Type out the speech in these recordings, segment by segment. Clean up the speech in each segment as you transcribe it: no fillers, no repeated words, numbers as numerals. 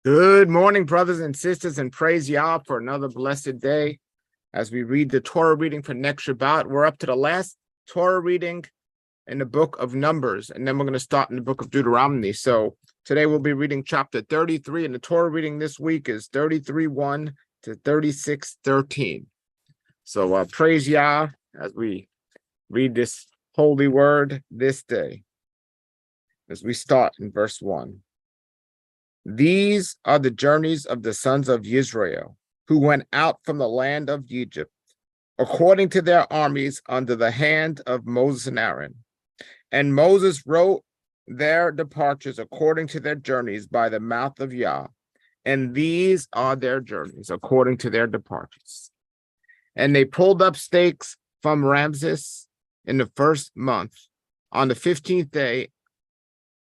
Good morning, brothers and sisters, and praise Yah for another blessed day. As we read the Torah reading for next Shabbat, we're up to the last Torah reading in the book of Numbers, and then we're going to start in the book of Deuteronomy. So today we'll be reading chapter 33, and the Torah reading this week is 33:1 to 36:13. So praise Yah as we read this holy word this day. As we start in verse 1. These are the journeys of the sons of Israel, who went out from the land of Egypt, according to their armies under the hand of Moses and Aaron. And Moses wrote their departures according to their journeys by the mouth of Yah. And these are their journeys according to their departures. And they pulled up stakes from Ramses in the first month, on the 15th day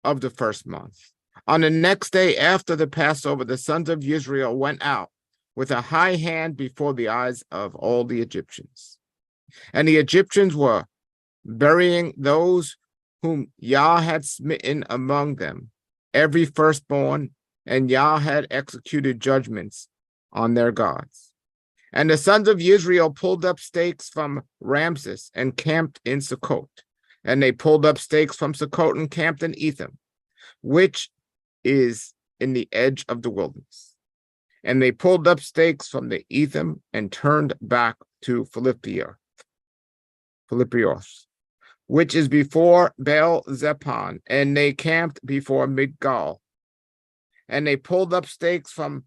of the first month. On the next day after the Passover, the sons of Israel went out with a high hand before the eyes of all the Egyptians. And the Egyptians were burying those whom Yah had smitten among them, every firstborn, and Yah had executed judgments on their gods. And the sons of Israel pulled up stakes from Ramses and camped in Sukkot. And they pulled up stakes from Sukkot and camped in Etham, which is in the edge of the wilderness. And they pulled up stakes from the Etham and turned back to Philippios, which is before Baal Zephon, and they camped before Midgal. And they pulled up stakes from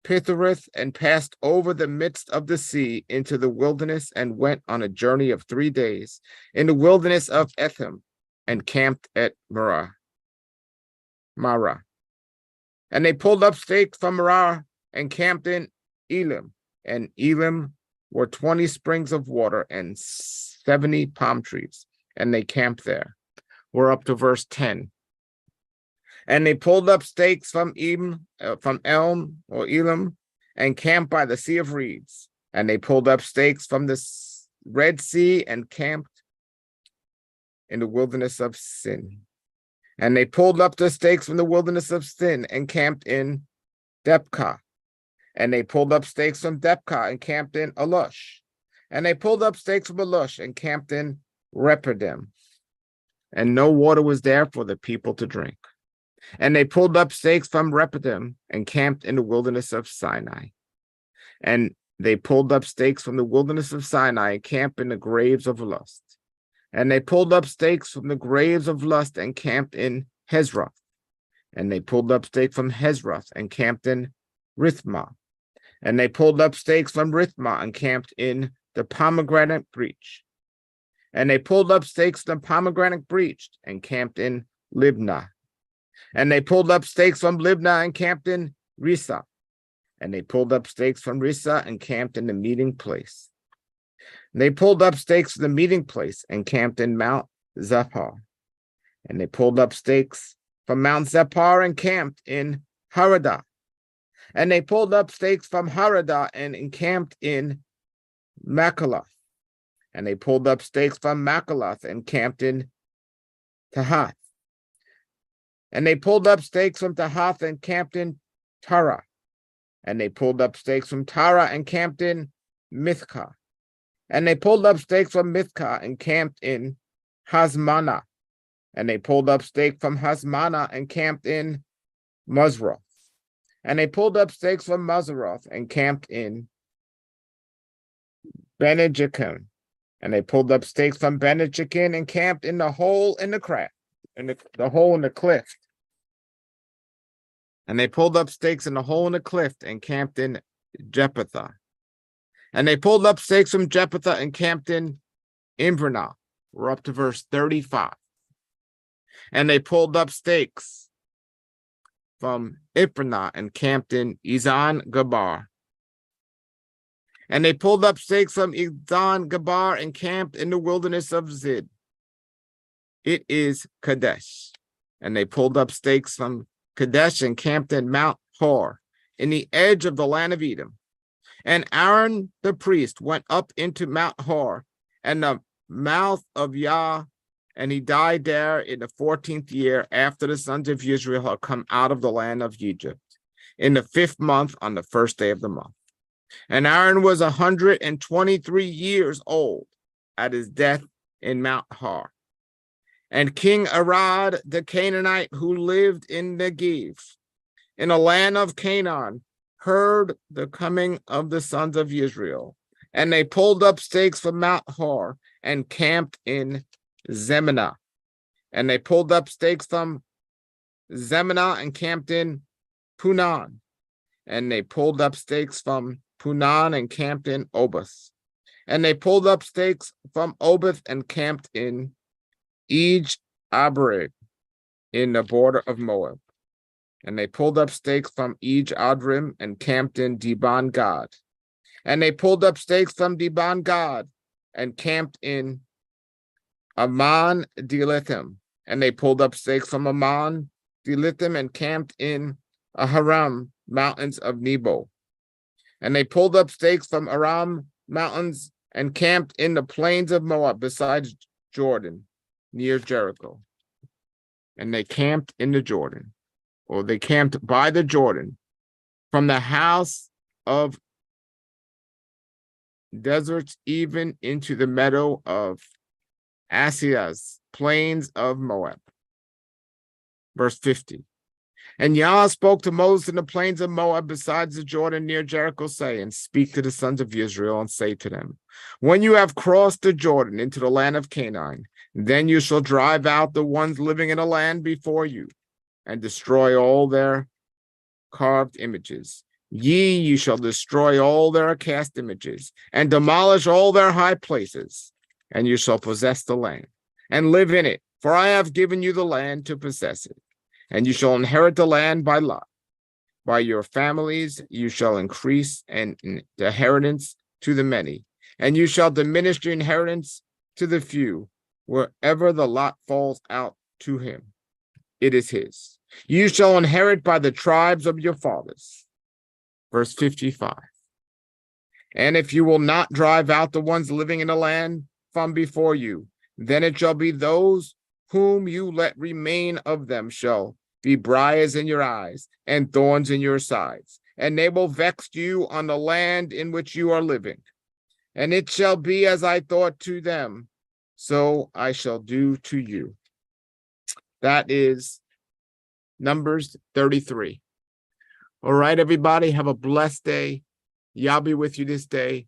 Pithereth and passed over the midst of the sea into the wilderness and went on a journey of 3 days in the wilderness of Etham and camped at Marah. And they pulled up stakes from Marah and camped in Elim. And Elim were 20 springs of water and 70 palm trees. And they camped there. We're up to verse 10. And they pulled up stakes from Elm or Elim and camped by the Sea of Reeds. And they pulled up stakes from the Red Sea and camped in the wilderness of Sin. And they pulled up the stakes from the wilderness of Sin and camped in Depkah. And they pulled up stakes from Depkah and camped in Alush. And they pulled up stakes from Alush and camped in Rephidim. And no water was there for the people to drink. And they pulled up stakes from Rephidim and camped in the wilderness of Sinai. And they pulled up stakes from the wilderness of Sinai and camped in the graves of Lust. And they pulled up stakes from the graves of Lust and camped in Hezroth. And they pulled up stakes from Hezroth and camped in Rithmah. And they pulled up stakes from Rithmah and camped in the pomegranate breach. And they pulled up stakes from the pomegranate breach and camped in Libnah. And they pulled up stakes from Libnah and camped in Rissah. And they pulled up stakes from Rissah and camped in the meeting place. And they pulled up stakes from the meeting place and camped in Mount Zephar. And they pulled up stakes from Mount Zephar and camped in Haradah. And they pulled up stakes from Haradah and encamped in Makalath. And they pulled up stakes from Makalath and camped in Tahath. And they pulled up stakes from Tahath and camped in Tara. And they pulled up stakes from Tara and camped in Mithkah. And they pulled up stakes from Mithkah and camped in Hasmanah. And they pulled up stakes from Hasmanah and camped in Mazroth. And they pulled up stakes from Mazroth and camped in Benejikun. And they pulled up stakes from Benejikun and camped in the hole in the crack, the hole in the cliff. And they pulled up stakes in the hole in the cliff and camped in Jephthah. And they pulled up stakes from Jephthah and camped in Imbrana. We're up to verse 35. And they pulled up stakes from Imbrana and camped in Ezon Gabar. And they pulled up stakes from Ezon Gabar and camped in the wilderness of Zid. It is Kadesh. And they pulled up stakes from Kadesh and camped in Mount Hor, in the edge of the land of Edom. And Aaron the priest went up into Mount Hor and the mouth of Yah, and he died there in the 14th year after the sons of Israel had come out of the land of Egypt, in the 5th month on the 1st day of the month. And Aaron was 123 years old at his death in Mount Har. And King Arad the Canaanite, who lived in Negev, in the land of Canaan, heard the coming of the sons of Israel. And they pulled up stakes from Mount Hor and camped in Zemanah. And they pulled up stakes from Zemanah and camped in Punan. And they pulled up stakes from Punan and camped in Oboth. And they pulled up stakes from Oboth and camped in Ej-Abrid in the border of Moab. And they pulled up stakes from Ej-Adrim and camped in Dibon Gad. And they pulled up stakes from Dibon Gad and camped in Ammon Dilithim. And they pulled up stakes from Ammon Dilithim and camped in Aharam mountains of Nebo. And they pulled up stakes from Aram mountains and camped in the plains of Moab beside Jordan, near Jericho. And they camped in the Jordan, or they camped by the Jordan, from the house of deserts even into the meadow of Asia's plains of Moab. Verse 50. And Yah spoke to Moses in the plains of Moab besides the Jordan near Jericho, saying, speak to the sons of Israel and say to them, when you have crossed the Jordan into the land of Canaan, then you shall drive out the ones living in the land before you and destroy all their carved images. You shall destroy all their cast images and demolish all their high places, and you shall possess the land and live in it, for I have given you the land to possess it. And you shall inherit the land by lot. By your families you shall increase an inheritance to the many, and you shall diminish your inheritance to the few. Wherever the lot falls out to him, it is his. You shall inherit by the tribes of your fathers. Verse 55. And if you will not drive out the ones living in the land from before you, then it shall be those whom you let remain of them shall be briars in your eyes and thorns in your sides, and they will vex you on the land in which you are living. And it shall be as I thought to them, so I shall do to you. That is Numbers 33. All right, everybody, have a blessed day. Yah be with you this day.